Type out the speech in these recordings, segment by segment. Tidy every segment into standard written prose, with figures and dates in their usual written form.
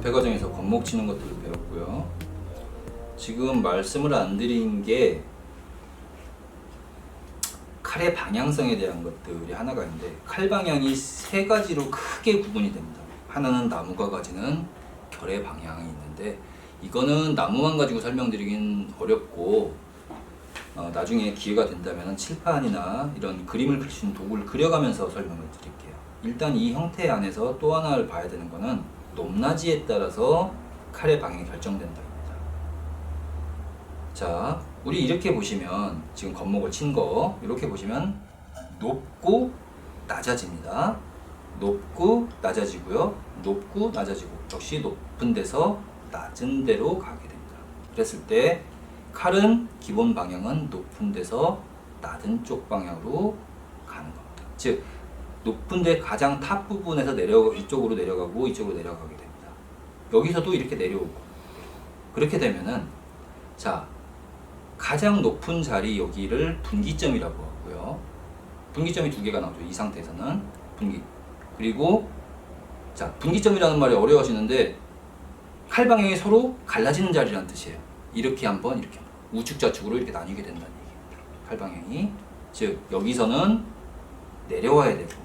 연패 과정에서 건목 치는 것들을 배웠고요. 지금 말씀을 안 드린 게 칼의 방향성에 대한 것들이 하나가 있는데, 칼 방향이 세 가지로 크게 구분이 됩니다. 하나는 나무가 가지는 결의 방향이 있는데, 이거는 나무만 가지고 설명드리긴 어렵고 나중에 기회가 된다면 칠판이나 이런 그림을 그릴 수 있는 도구를 그려가면서 설명을 드릴게요. 일단 이 형태 안에서 또 하나를 봐야 되는 거는 높낮이에 따라서 칼의 방향이 결정된답니다. 자, 우리 이렇게 보시면 지금 건목을 친 거 이렇게 보시면 높고 낮아집니다. 높고 낮아지고요. 높고 낮아지고, 역시 높은 데서 낮은 데로 가게 됩니다. 그랬을 때 칼은 기본 방향은 높은 데서 낮은 쪽 방향으로 가는 겁니다. 즉 높은 데 가장 탑 부분에서 이쪽으로 내려가고 이쪽으로 내려가게 됩니다. 여기서도 이렇게 내려오고, 그렇게 되면은 자, 가장 높은 자리 여기를 분기점이라고 하고요. 분기점이 두 개가 나오죠. 이 상태에서는 분기. 그리고 자, 분기점이라는 말이 어려워하시는데 칼 방향이 서로 갈라지는 자리라는 뜻이에요. 이렇게 한번, 이렇게 한번. 우측 좌측으로 이렇게 나뉘게 된다는 얘기입니다. 칼 방향이. 즉 여기서는 내려와야 되고,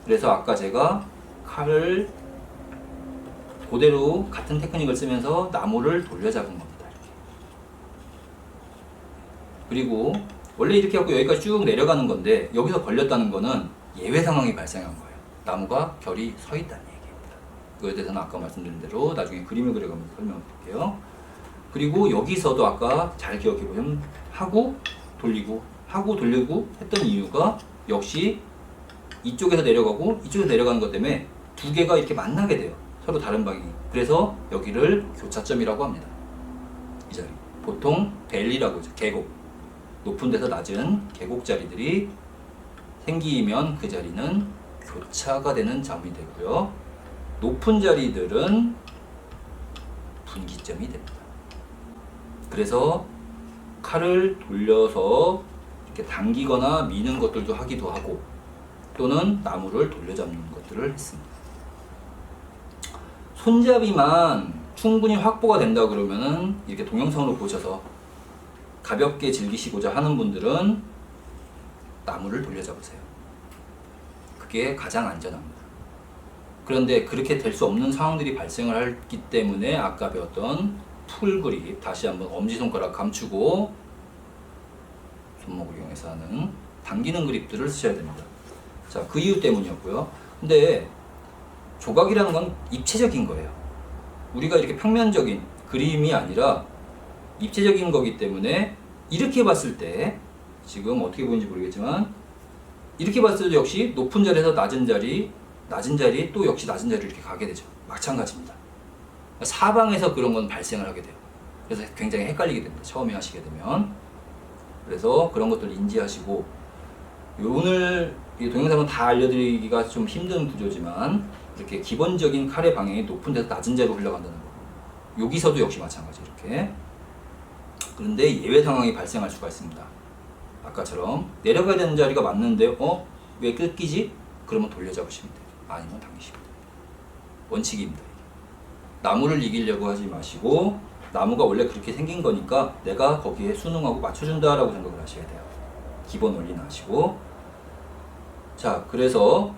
그래서 아까 제가 칼을 그대로 같은 테크닉을 쓰면서 나무를 돌려잡은 겁니다. 이렇게. 그리고 원래 이렇게 하고 여기까지 쭉 내려가는 건데, 여기서 걸렸다는 거는 예외 상황이 발생한 거예요. 나무가 결이 서 있다는 얘기입니다. 그거에 대해서는 아까 말씀드린 대로 나중에 그림을 그려가면서 설명을 드릴게요. 그리고 여기서도 아까 잘 기억해 보면 하고 돌리고 하고 돌리고 했던 이유가 역시 이쪽에서 내려가고 이쪽에서 내려가는 것 때문에 두 개가 이렇게 만나게 돼요. 서로 다른 방향이. 그래서 여기를 교차점이라고 합니다. 이 자리. 보통 밸리라고 하죠. 계곡. 높은 데서 낮은 계곡 자리들이 생기면 그 자리는 교차가 되는 점이 되고요. 높은 자리들은 분기점이 됩니다. 그래서 칼을 돌려서 이렇게 당기거나 미는 것들도 하기도 하고, 또는 나무를 돌려잡는 것들을 했습니다. 손잡이만 충분히 확보가 된다 그러면은 이렇게 동영상으로 보셔서 가볍게 즐기시고자 하는 분들은 나무를 돌려잡으세요. 그게 가장 안전합니다. 그런데 그렇게 될 수 없는 상황들이 발생을 하기 때문에 아까 배웠던 풀 그립, 다시 한번 엄지손가락 감추고 손목을 이용해서 하는 당기는 그립들을 쓰셔야 됩니다. 자, 그 이유 때문이었고요. 근데 조각이라는 건 입체적인 거예요. 우리가 이렇게 평면적인 그림이 아니라 입체적인 거기 때문에 이렇게 봤을 때, 지금 어떻게 보이는지 모르겠지만 이렇게 봤을 때도 역시 높은 자리에서 낮은 자리, 낮은 자리, 또 역시 낮은 자리로 이렇게 가게 되죠. 마찬가지입니다. 사방에서 그런 건 발생을 하게 돼요. 그래서 굉장히 헷갈리게 됩니다. 처음에 하시게 되면. 그래서 그런 것들을 인지하시고, 오늘 이 동영상은 다 알려드리기가 좀 힘든 구조지만 이렇게 기본적인 칼의 방향이 높은 데서 낮은 자리로 흘러간다는 거. 여기서도 역시 마찬가지 이렇게. 그런데 예외 상황이 발생할 수가 있습니다. 아까처럼 내려가야 되는 자리가 맞는데 왜 끊기지? 그러면 돌려잡으시면 돼요. 아니면 당기시면 돼요. 원칙입니다. 나무를 이기려고 하지 마시고, 나무가 원래 그렇게 생긴 거니까 내가 거기에 순응하고 맞춰준다라고 생각을 하셔야 돼요. 기본 원리는 아시고. 자, 그래서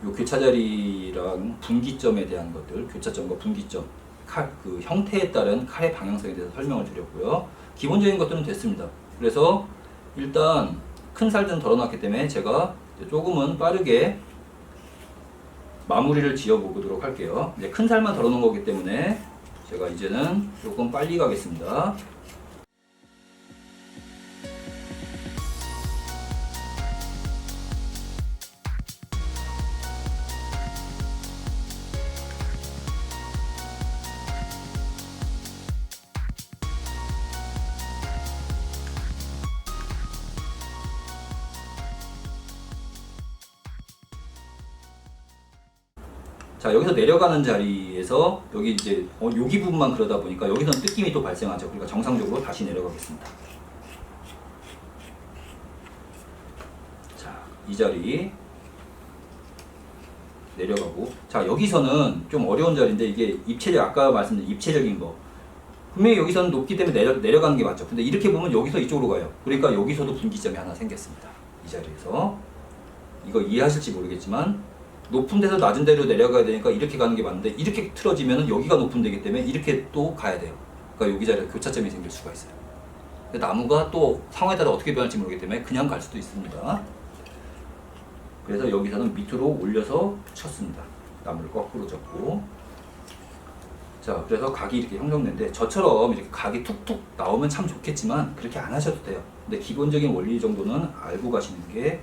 요 교차자리랑 분기점에 대한 것들, 교차점과 분기점, 그 형태에 따른 칼의 방향성에 대해서 설명을 드렸고요. 기본적인 것들은 됐습니다. 그래서 일단 큰 살들은 덜어놨기 때문에 제가 조금은 빠르게 마무리를 지어보도록 할게요. 이제 큰 살만 덜어놓은 거기 때문에 제가 이제는 조금 빨리 가겠습니다. 자, 여기서 내려가는 자리에서 여기 이제 여기 부분만 그러다 보니까 여기서는 뜯김이 또 발생하죠. 그러니까 정상적으로 다시 내려가겠습니다. 자, 이 자리 내려가고. 자, 여기서는 좀 어려운 자리인데 이게 입체적, 아까 말씀드린 입체적인 거. 분명히 여기서는 높기 때문에 내려가는 게 맞죠. 근데 이렇게 보면 여기서 이쪽으로 가요. 그러니까 여기서도 분기점이 하나 생겼습니다. 이 자리에서. 이거 이해하실지 모르겠지만 높은 데서 낮은 데로 내려가야 되니까 이렇게 가는 게 맞는데 이렇게 틀어지면 여기가 높은 데이기 때문에 이렇게 또 가야 돼요. 그러니까 여기 자리에 교차점이 생길 수가 있어요. 근데 나무가 또 상황에 따라 어떻게 변할지 모르기 때문에 그냥 갈 수도 있습니다. 그래서 여기서는 밑으로 올려서 쳤습니다. 나무를 거꾸로 접고. 자, 그래서 각이 이렇게 형성되는데 저처럼 이렇게 각이 툭툭 나오면 참 좋겠지만 그렇게 안 하셔도 돼요. 근데 기본적인 원리 정도는 알고 가시는 게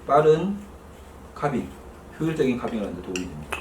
빠른 카빙, 효율적인 카빙을 하는 데 도움이 됩니다.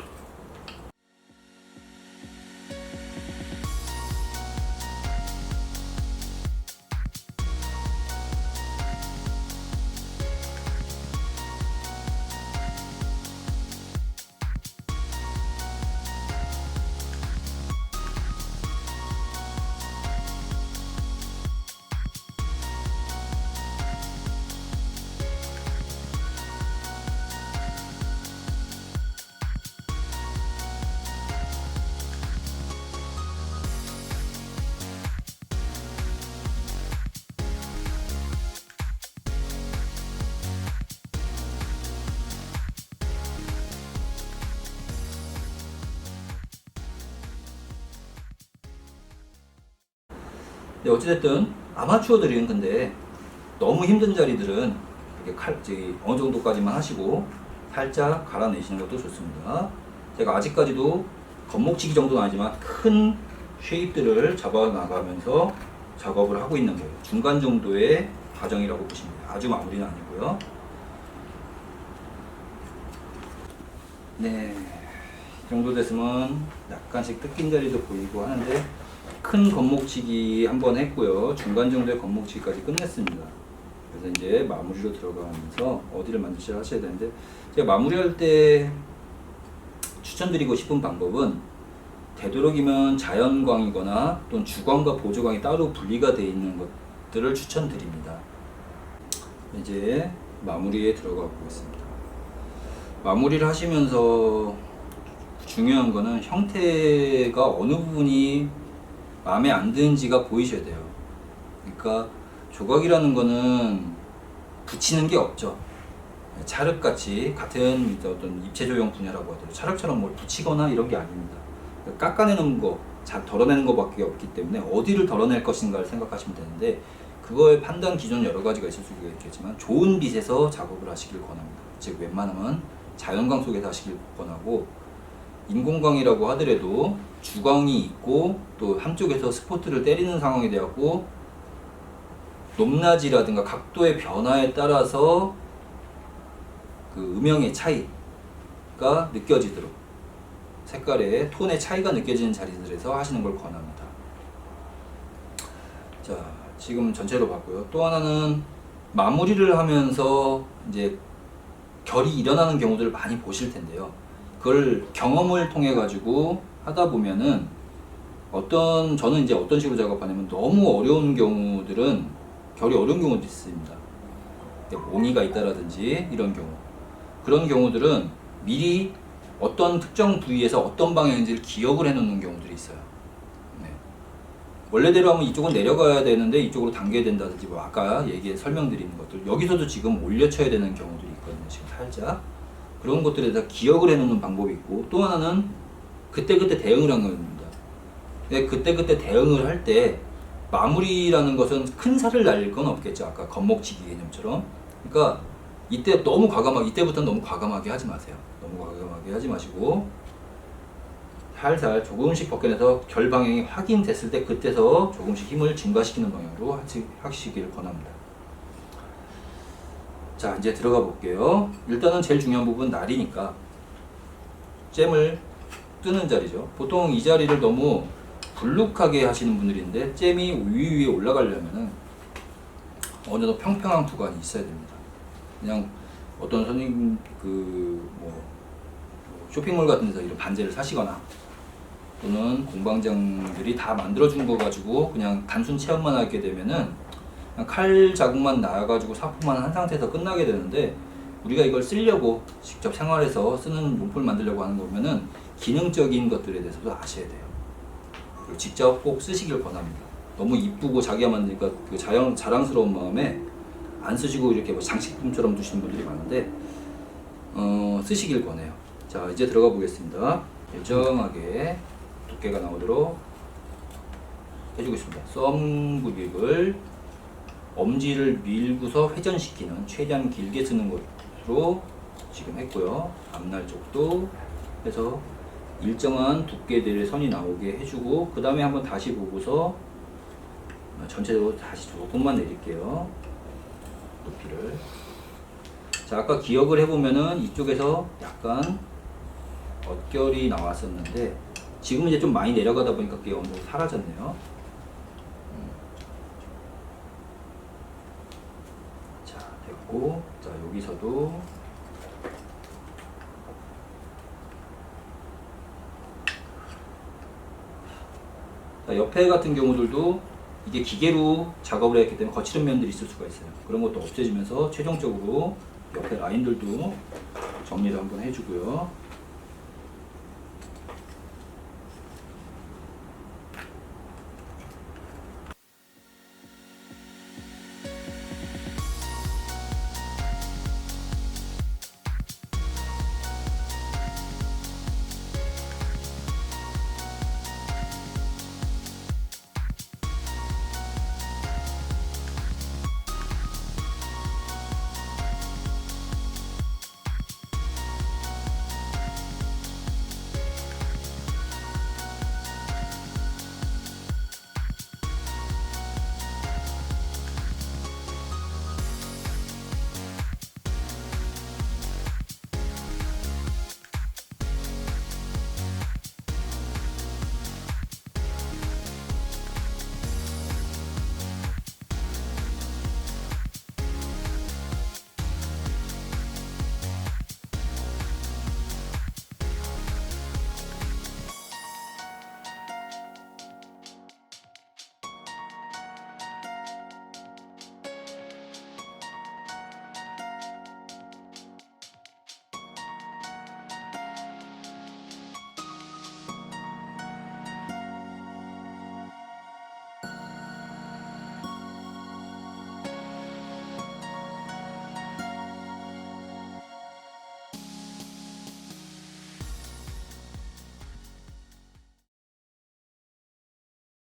네, 어찌됐든 아마추어들은 근데 너무 힘든 자리들은 이렇게 어느 정도까지만 하시고 살짝 갈아내시는 것도 좋습니다. 제가 아직까지도 겉목치기 정도는 아니지만 큰 쉐입들을 잡아 나가면서 작업을 하고 있는 거예요. 중간 정도의 과정이라고 보시면 돼요. 아주 마무리는 아니고요. 네, 이 정도 됐으면 약간씩 뜯긴 자리도 보이고 하는데 큰 겉목치기 한번 했고요. 중간 정도의 겉목치기까지 끝냈습니다. 그래서 이제 마무리로 들어가면서 어디를 만드셔야 하셔야 되는데, 제가 마무리할 때 추천드리고 싶은 방법은 되도록이면 자연광이거나 또는 주광과 보조광이 따로 분리가 되어 있는 것들을 추천드립니다. 이제 마무리에 들어가 보겠습니다. 마무리를 하시면서 중요한 거는 형태가 어느 부분이 마음에 안 드는지가 보이셔야 돼요. 그러니까 조각이라는 거는 붙이는 게 없죠. 찰흙같이 같은 어떤 입체조형 분야라고 하더라도 찰흙처럼 뭘 붙이거나 이런 게 아닙니다. 깎아내는 거, 잘 덜어내는 것밖에 없기 때문에 어디를 덜어낼 것인가를 생각하시면 되는데, 그거의 판단 기준 여러 가지가 있을 수가 있겠지만 좋은 빛에서 작업을 하시길 권합니다. 즉 웬만하면 자연광 속에서 하시길 권하고, 인공광이라고 하더라도 주광이 있고 또 한쪽에서 스포트를 때리는 상황이 되었고 높낮이라든가 각도의 변화에 따라서 그 음영의 차이가 느껴지도록, 색깔의 톤의 차이가 느껴지는 자리들에서 하시는 걸 권합니다. 자, 지금 전체로 봤고요. 또 하나는 마무리를 하면서 이제 결이 일어나는 경우들을 많이 보실 텐데요. 그걸 경험을 통해 가지고 하다 보면은 저는 이제 어떤 식으로 작업하냐면, 너무 어려운 경우들은 결이 어려운 경우도 있습니다. 몽이가 있다라든지 이런 경우, 그런 경우들은 미리 어떤 특정 부위에서 어떤 방향인지를 기억을 해 놓는 경우들이 있어요. 네. 원래대로 하면 이쪽은 내려가야 되는데 이쪽으로 당겨야 된다든지, 뭐 아까 설명드리는 것들, 여기서도 지금 올려쳐야 되는 경우들이 있거든요. 지금 살짝 그런 것들에 대해서 기억을 해 놓는 방법이 있고, 또 하나는 그때그때 대응을 하는 겁니다. 그때그때 대응을 할 때 마무리라는 것은 큰 살을 날릴 건 없겠죠. 아까 겉목치기 개념처럼. 그러니까 이때부터는 너무 과감하게 하지 마세요. 너무 과감하게 하지 마시고 살살 조금씩 벗겨내서 결 방향이 확인됐을 때 그때서 조금씩 힘을 증가시키는 방향으로 하시길 권합니다. 자, 이제 들어가 볼게요. 일단은 제일 중요한 부분 날이니까 잼을 뜨는 자리죠. 보통 이 자리를 너무 불룩하게 하시는 분들인데, 잼이 위에 올라가려면은 어느 정도 평평한 구간이 있어야 됩니다. 그냥 어떤 선생님 쇼핑몰 같은 데서 이런 반지를 사시거나 또는 공방장들이 다 만들어준 거 가지고 그냥 단순 체험만 하게 되면은 그냥 칼 자국만 나와가지고 사포만 한 상태에서 끝나게 되는데, 우리가 이걸 쓰려고 직접 생활에서 쓰는 용품을 만들려고 하는 거면은 기능적인 것들에 대해서도 아셔야 돼요. 그리고 직접 꼭 쓰시길 권합니다. 너무 이쁘고 자기가 만드니까 그 자랑스러운 마음에 안 쓰시고 이렇게 뭐 장식품처럼 두시는 분들이 많은데 쓰시길 권해요. 자, 이제 들어가 보겠습니다. 일정하게 두께가 나오도록 해주겠습니다. 썸 굴립을 엄지를 밀고서 회전시키는, 최대한 길게 쓰는 것으로 지금 했고요. 앞날 쪽도 해서 일정한 두께들의 선이 나오게 해주고, 그 다음에 한번 다시 보고서 전체적으로 다시 조금만 내릴게요. 높이를. 자, 아까 기억을 해보면은 이쪽에서 약간 얼결이 나왔었는데 지금은 이제 좀 많이 내려가다 보니까 그게 어느 정도 사라졌네요. 자, 됐고, 자, 여기서도 자, 옆에 같은 경우들도 이게 기계로 작업을 했기 때문에 거칠은 면들이 있을 수가 있어요. 그런 것도 없애지면서 최종적으로 옆에 라인들도 정리를 한번 해주고요.